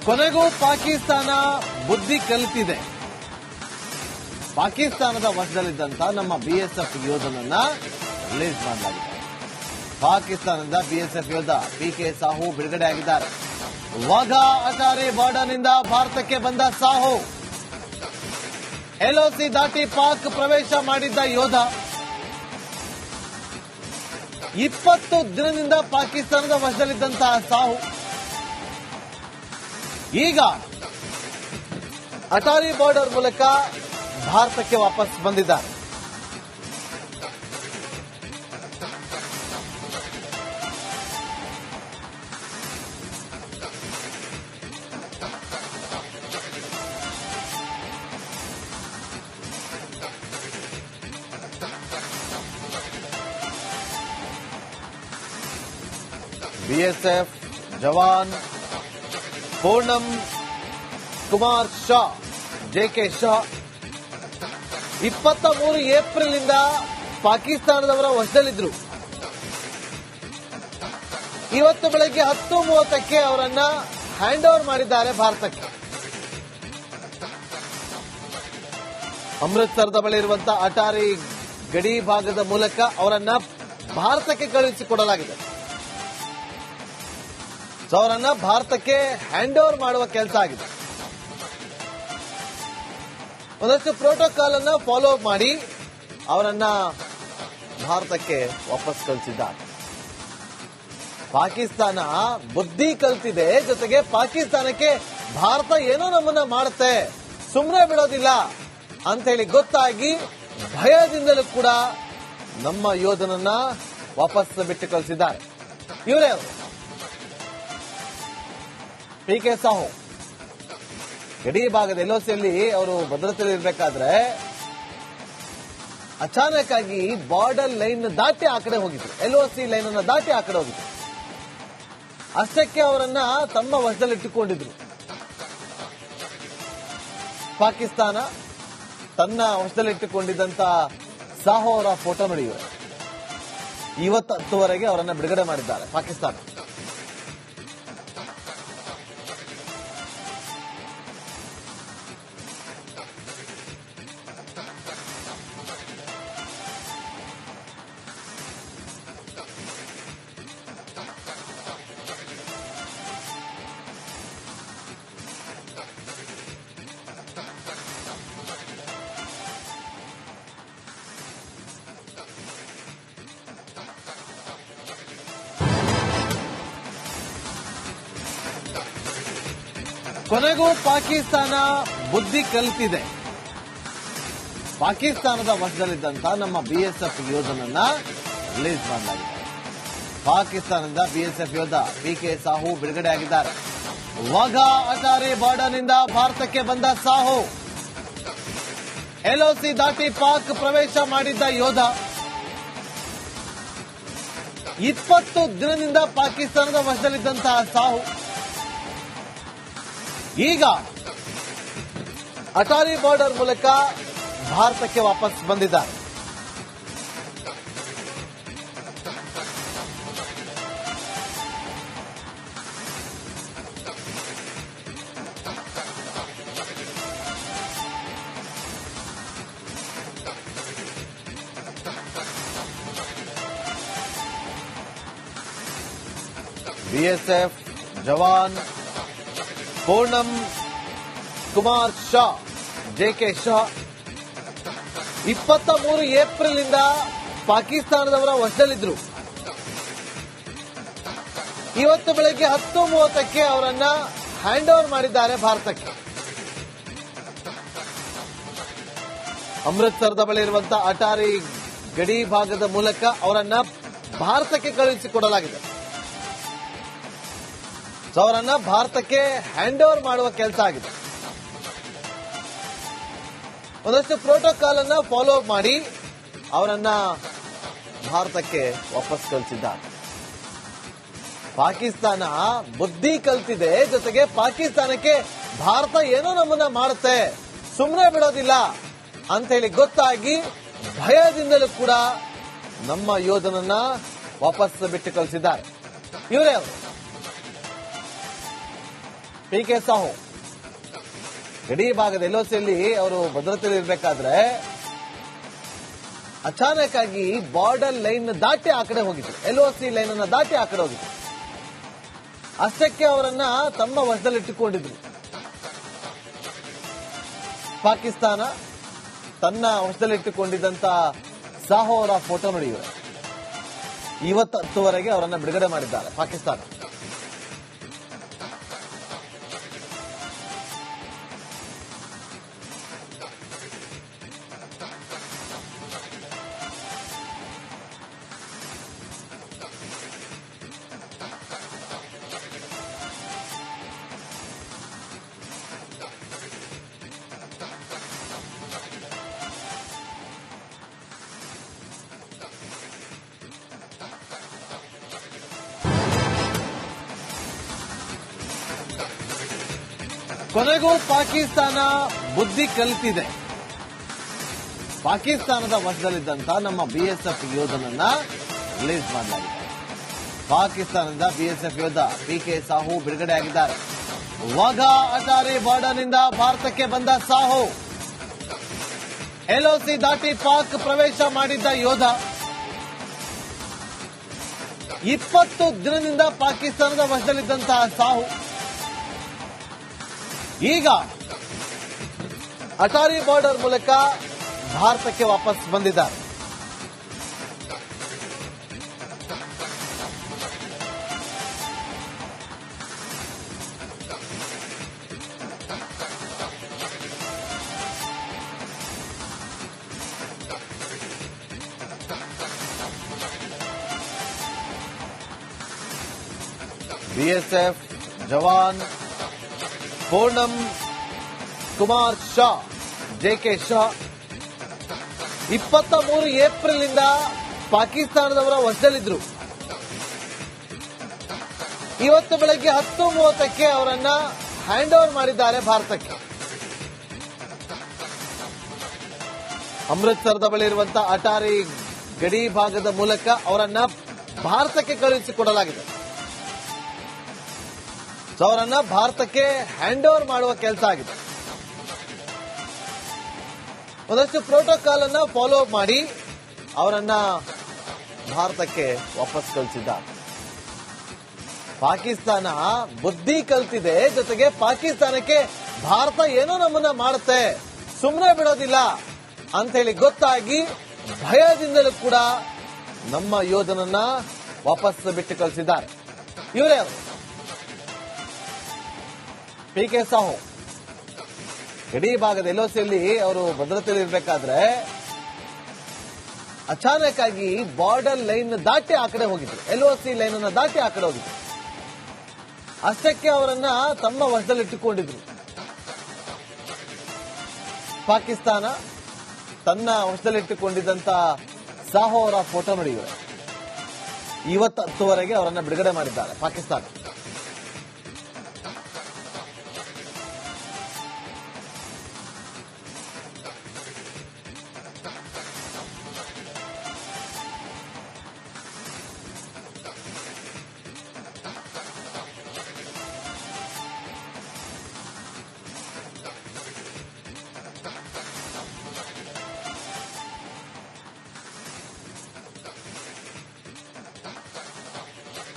ಕೊನೆಗೂ ಪಾಕಿಸ್ತಾನ ಬುದ್ಧಿ ಕಲಿತಿದೆ. ಪಾಕಿಸ್ತಾನದ ವಶದಲ್ಲಿದ್ದಂತ ನಮ್ಮ ಬಿಎಸ್ಎಫ್ ಯೋಧನನ್ನ ರಿಲೀಸ್ ಮಾಡಲಾಗಿದೆ. ಪಾಕಿಸ್ತಾನದ ಬಿಎಸ್ಎಫ್ ಯೋಧ ಪಿಕೆ ಸಾಹು ಬಿಡುಗಡೆ ಆಗಿದ್ದಾರೆ. ವಾಘಾ ಅಟಾರಿ ಬಾರ್ಡರ್ನಿಂದ ಭಾರತಕ್ಕೆ ಬಂದ ಸಾಹು ಎಲ್ಒಸಿ ದಾಟಿ ಪಾಕ್ ಪ್ರವೇಶ ಮಾಡಿದ್ದ ಯೋಧ 20 ದಿನದಿಂದ ಪಾಕಿಸ್ತಾನದ ವಶದಲ್ಲಿದ್ದಂತಹ ಸಾಹು ಈಗ ಅಟಾರಿ ಬಾರ್ಡರ್ ಮೂಲಕ ಭಾರತಕ್ಕೆ ವಾಪಸ್ ಬಂದಿದ್ದಾರೆ. बीएसएफ जवान पूनम कुमार शा जेके शಾ 23 ಏಪ್ರಿಲ್ ಇಂದ ಪಾಕಿಸ್ತಾನದವರ ವಶದಲ್ಲಿದ್ದರು. ಇವತ್ತು ಬೆಳಗ್ಗೆ 10:30ಕ್ಕೆ ಅವರನ್ನ ಹ್ಯಾಂಡ್ ಓವರ್ ಮಾಡಿದ್ದಾರೆ ಭಾರತಕ್ಕೆ. ಅಮೃತಸರದ ಬಳಿ ಇರುವಂತಹ ಅಟಾರಿ ಗಡಿ ಭಾಗದ ಮೂಲಕ ಅವರನ್ನ ಭಾರತಕ್ಕೆ ಕಳುಹಿಸಿಕೊಡಲಾಗಿದೆ. ಅವರನ್ನ ಭಾರತಕ್ಕೆ ಹ್ಯಾಂಡ್ ಓವರ್ ಮಾಡುವ ಕೆಲಸ ಆಗಿದೆ. ಒಂದಷ್ಟು ಪ್ರೋಟೋಕಾಲ್ ಅನ್ನ ಫಾಲೋ ಮಾಡಿ ಅವರನ್ನ ಭಾರತಕ್ಕೆ ವಾಪಸ್ ಕಳಿಸಿದ್ದಾರೆ. ಪಾಕಿಸ್ತಾನ ಬುದ್ಧಿ ಕಲಿತಿದೆ, ಜೊತೆಗೆ ಪಾಕಿಸ್ತಾನಕ್ಕೆ ಭಾರತ ಏನೋ ನಮ್ಮನ್ನ ಮಾಡುತ್ತೆ, ಸುಮ್ಮನೆ ಬಿಡೋದಿಲ್ಲ ಅಂತ ಹೇಳಿ ಗೊತ್ತಾಗಿ ಭಯದಿಂದಲೂ ಕೂಡ ನಮ್ಮ ಯೋಧನನ್ನ ವಾಪಸ್ ಬಿಟ್ಟು ಕಳಿಸಿದ್ದಾರೆ. ಇವರೇ ಪಿಕೆ ಸಾಹು ಗಡಿ ಭಾಗದ ಎಲ್ಒಸಿಯಲ್ಲಿ ಅವರು ಭದ್ರತೆಯಲ್ಲಿ ಇರಬೇಕಾದ್ರೆ ಅಚಾನಕ್ ಆಗಿ ಬಾರ್ಡರ್ ಲೈನ್ ದಾಟಿ ಆ ಕಡೆ ಹೋಗಿದ್ರು. ಎಲ್ಒಸಿ ಲೈನ್ ಅನ್ನ ದಾಟಿ ಆ ಕಡೆ ಹೋಗಿದ್ರು. ಅಷ್ಟಕ್ಕೆ ಅವರನ್ನ ತಮ್ಮ ವಶದಲ್ಲಿಟ್ಟುಕೊಂಡಿದ್ರು. ಪಾಕಿಸ್ತಾನ ತನ್ನ ವಶದಲ್ಲಿಟ್ಟುಕೊಂಡಿದ್ದಂತ ಸಾಹು ಅವರ ಫೋಟೋ ನಡೆಯುವ ಇವತ್ತು 10ವರೆಗೆ ಅವರನ್ನ ಬಿಡುಗಡೆ ಮಾಡಿದ್ದಾರೆ ಪಾಕಿಸ್ತಾನ. ಕೊನೆಗೂ ಪಾಕಿಸ್ತಾನ ಬುದ್ಧಿ ಕಲಿತಿದೆ. ಪಾಕಿಸ್ತಾನದ ವಶದಲ್ಲಿದ್ದಂತಹ ನಮ್ಮ ಬಿಎಸ್ಎಫ್ ಯೋಧನನ್ನ ರಿಲೀಸ್ ಮಾಡಲಾಗಿದೆ. ಪಾಕಿಸ್ತಾನದ ಬಿಎಸ್ಎಫ್ ಯೋಧ ಪಿಕೆ ಸಾಹು ಬಿಡುಗಡೆ ಆಗಿದ್ದಾರೆ. ವಾಘಾ ಅಟಾರಿ ಬಾರ್ಡರ್ನಿಂದ ಭಾರತಕ್ಕೆ ಬಂದ ಸಾಹು ಎಲ್ಒಸಿ ದಾಟಿ ಪಾಕ್ ಪ್ರವೇಶ ಮಾಡಿದ್ದ ಯೋಧ 20 ದಿನದಿಂದ ಪಾಕಿಸ್ತಾನದ ವಶದಲ್ಲಿದ್ದಂತಹ ಸಾಹು ಈಗ ಅಟಾರಿ ಬಾರ್ಡರ್ ಮೂಲಕ ಭಾರತಕ್ಕೆ ವಾಪಸ್ ಬಂದಿದ್ದಾರೆ. बीएसएफ जवान पूनम कुमार शಾ जेके ಶಾ 23 ಏಪ್ರಿಲ್ ಇಂದ ಪಾಕಿಸ್ತಾನದವರ ವಶದಲ್ಲಿದ್ದರು. ಇವತ್ತು ಬೆಳಗ್ಗೆ 10:30ಕ್ಕೆ ಅವರನ್ನ ಹ್ಯಾಂಡ್ ಓವರ್ ಮಾಡಿದ್ದಾರೆ ಭಾರತಕ್ಕೆ. ಅಮೃತಸರದ ಬಳಿ ಇರುವಂತಹ ಅಟಾರಿ ಗಡಿ ಭಾಗದ ಮೂಲಕ ಅವರನ್ನ ಭಾರತಕ್ಕೆ ಕಳುಹಿಸಿಕೊಡಲಾಗಿದೆ. ಅವರನ್ನ ಭಾರತಕ್ಕೆ ಹ್ಯಾಂಡ್ ಓವರ್ ಮಾಡುವ ಕೆಲಸ ಆಗಿದೆ. ಒಂದಷ್ಟು ಪ್ರೋಟೋಕಾಲ್ ಅನ್ನ ಫಾಲೋ ಮಾಡಿ ಅವರನ್ನ ಭಾರತಕ್ಕೆ ವಾಪಸ್ ಕಳಿಸಿದ್ದಾರೆ. ಪಾಕಿಸ್ತಾನ ಬುದ್ಧಿ ಕಲಿತಿದೆ, ಜೊತೆಗೆ ಪಾಕಿಸ್ತಾನಕ್ಕೆ ಭಾರತ ಏನೋ ನಮ್ಮನ್ನ ಮಾಡುತ್ತೆ, ಸುಮ್ಮನೆ ಬಿಡೋದಿಲ್ಲ ಅಂತ ಹೇಳಿ ಗೊತ್ತಾಗಿ ಭಯದಿಂದಲೂ ಕೂಡ ನಮ್ಮ ಯೋಧನನ್ನ ವಾಪಸ್ ಬಿಟ್ಟು ಕಳಿಸಿದ್ದಾರೆ. ಇವರೇ PK ಸಾಹು ಗಡಿ ಭಾಗದ LOCಯಲ್ಲಿ ಅವರು ಭದ್ರತೆಯಲ್ಲಿ ಇರಬೇಕಾದ್ರೆ ಅಚಾನಕ್ ಆಗಿ ಬಾರ್ಡರ್ ಲೈನ್ ದಾಟಿ ಆ ಕಡೆ ಹೋಗಿದ್ರು. LOC ಲೈನ್ ಅನ್ನ ದಾಟಿ ಆ ಕಡೆ ಹೋಗಿದ್ರು. ಅಷ್ಟಕ್ಕೆ ಅವರನ್ನ ತಮ್ಮ ವಶದಲ್ಲಿಟ್ಟುಕೊಂಡಿದ್ರು. ಪಾಕಿಸ್ತಾನ ತನ್ನ ವಶದಲ್ಲಿಟ್ಟುಕೊಂಡಿದ್ದಂತ ಸಾಹು ಅವರ ಫೋಟೋ ನೋಡಿದ್ದಾರೆ. ಇವತ್ತು 10ವರೆಗೆ ಅವರನ್ನ ಬಿಡುಗಡೆ ಮಾಡಿದ್ದಾರೆ ಪಾಕಿಸ್ತಾನ. ಕೊನೆಗೂ ಪಾಕಿಸ್ತಾನ ಬುದ್ಧಿ ಕಲಿತಿದೆ. ಪಾಕಿಸ್ತಾನದ ವಶದಲ್ಲಿದ್ದಂತ ನಮ್ಮ BSF ಯೋಧನನ್ನ ರಿಲೀಸ್ ಮಾಡಲಾಗಿದೆ. ಪಾಕಿಸ್ತಾನದ BSF ಯೋಧ PK ಸಾಹು ಬಿಡುಗಡೆ ಆಗಿದ್ದಾರೆ. ವಾಘಾ ಅಟಾರಿ ಬಾರ್ಡರ್ನಿಂದ ಭಾರತಕ್ಕೆ ಬಂದ ಸಾಹು LOC ದಾಟಿ ಪಾಕ್ ಪ್ರವೇಶ ಮಾಡಿದ್ದ ಯೋಧ 20 ದಿನದಿಂದ ಪಾಕಿಸ್ತಾನದ ವಶದಲ್ಲಿದ್ದಂತಹ ಸಾಹು ಈಗ ಅಟಾರಿ ಬಾರ್ಡರ್ ಮೂಲಕ ಭಾರತಕ್ಕೆ ವಾಪಸ್ ಬಂದಿದ್ದಾರೆ. BSF ಜವಾನ್ ಪೂರ್ಣಂ ಕುಮಾರ್ ಶಾ JK ಶಾ 23 ಏಪ್ರಿಲ್ ಇಂದ ಪಾಕಿಸ್ತಾನದವರ ವಶದಲ್ಲಿದ್ರು. ಇವತ್ತು ಬೆಳಗ್ಗೆ 10:30ಕ್ಕೆ ಅವರನ್ನ ಹ್ಯಾಂಡ್ ಓವರ್ ಮಾಡಿದ್ದಾರೆ ಭಾರತಕ್ಕೆ. ಅಮೃತ್ಸರದ ಬಳಿ ಇರುವಂತಹ ಅಟಾರಿ ಗಡಿ ಭಾಗದ ಮೂಲಕ ಅವರನ್ನ ಭಾರತಕ್ಕೆ ಕಳುಹಿಸಿಕೊಡಲಾಗಿದೆ. ಸೊ ಅವರನ್ನ ಭಾರತಕ್ಕೆ ಹ್ಯಾಂಡ್ ಓವರ್ ಮಾಡುವ ಕೆಲಸ ಆಗಿದೆ. ಒಂದಷ್ಟು ಪ್ರೋಟೋಕಾಲ್ ಅನ್ನ ಫಾಲೋ ಮಾಡಿ ಅವರನ್ನ ಭಾರತಕ್ಕೆ ವಾಪಸ್ ಕಳಿಸಿದ್ದಾರೆ. ಪಾಕಿಸ್ತಾನ ಬುದ್ಧಿ ಕಲ್ತಿದೆ. ಜೊತೆಗೆ ಪಾಕಿಸ್ತಾನಕ್ಕೆ ಭಾರತ ಏನೋ ನಮ್ಮನ್ನ ಮಾಡುತ್ತೆ, ಸುಮ್ಮನೆ ಬಿಡೋದಿಲ್ಲ ಅಂತ ಹೇಳಿ ಗೊತ್ತಾಗಿ ಭಯದಿಂದಲೂ ಕೂಡ ನಮ್ಮ ಯೋಧನನ್ನ ವಾಪಸ್ ಬಿಟ್ಟು ಕಳಿಸಿದ್ದಾರೆ. ಇವರೇ PK ಸಾಹು ಗಡಿ ಭಾಗದ LOCಯಲ್ಲಿ ಅವರು ಭದ್ರತೆಯಲ್ಲಿ ಇರಬೇಕಾದ್ರೆ ಅಚಾನಕ್ ಆಗಿ ಬಾರ್ಡರ್ ಲೈನ್ ದಾಟಿ ಆ ಕಡೆ ಹೋಗಿದ್ರು. LOC ಲೈನ್ ಅನ್ನ ದಾಟಿ ಆ ಕಡೆ ಹೋಗಿದ್ರು. ಅಷ್ಟಕ್ಕೆ ಅವರನ್ನ ತಮ್ಮ ವಶದಲ್ಲಿಟ್ಟುಕೊಂಡಿದ್ರು. ಪಾಕಿಸ್ತಾನ ತನ್ನ ವಶದಲ್ಲಿಟ್ಟುಕೊಂಡಿದ್ದಂತ ಸಾಹು ಅವರ ಫೋಟೋ ನೋಡಿದ್ದಾರೆ. ಇವತ್ತು 10ವರೆಗೆ ಅವರನ್ನ ಬಿಡುಗಡೆ ಮಾಡಿದ್ದಾರೆ ಪಾಕಿಸ್ತಾನ.